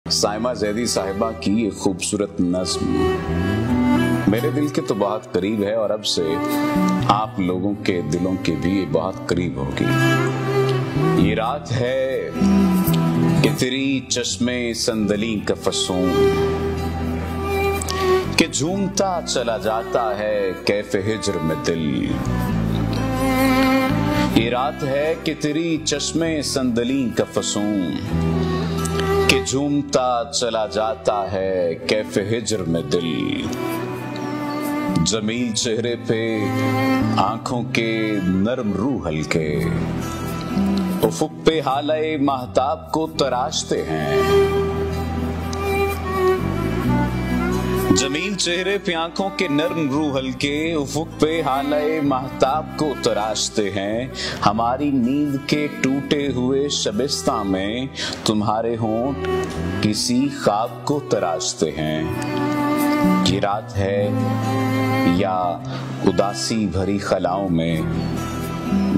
साइमा जैदी साहिबा की ये खूबसूरत नज्म मेरे दिल के तो बहुत करीब है और अब से आप लोगों के दिलों के भी बहुत करीब होगी। ये रात है कि तेरी चश्मे संदली कफसों कि झूमता चला जाता है कैफे हिज्र में दिल। ये रात है कि तेरी चश्मे संदली कफसों कि झूमता चला जाता है कैफे हिज्र में दिल। जमील चेहरे पे आंखों के नरम रूह हल्के उफुक पे हाले महताब को तराशते हैं। जमील चेहरे पे आंखों के नरम रूह हल्के उफुक पे हाले महताब को तराशते हैं। हमारी नींद के टूटे हुए शबिस्तां में तुम्हारे होंठ किसी ख्वाब को तराशते हैं। ये रात है या उदासी भरी खलाओं में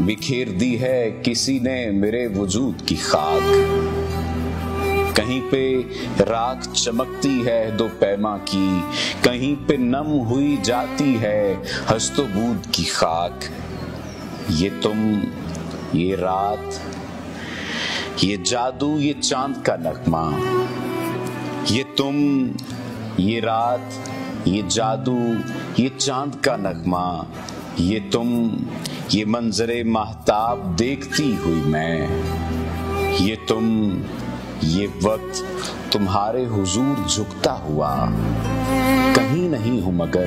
बिखेर दी है किसी ने मेरे वजूद की खाक। कहीं पे राख चमकती है दो पैमा की, कहीं पे नम हुई जाती है हस्तो बूद की खाक। ये तुम, ये रात, ये जादू, ये चांद का नगमा। ये तुम, ये रात, ये जादू, ये चांद का नगमा। ये तुम, ये मंजरे महताब देखती हुई मैं। ये तुम, ये वक्त तुम्हारे हुजूर झुकता हुआ। कहीं नहीं हूं मगर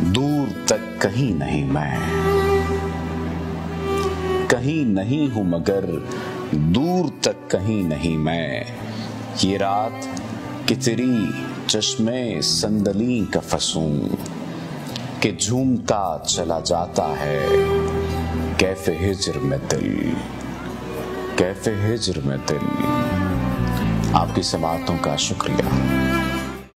दूर तक कहीं नहीं मैं। कहीं नहीं हूं मगर दूर तक कहीं नहीं मैं। ये रात कि तेरी चश्मे संदली कफसों कि झूमता चला जाता है कैफे हिज्र में दिल। कैफे हिज्र में दिल। आपकी समातों का शुक्रिया।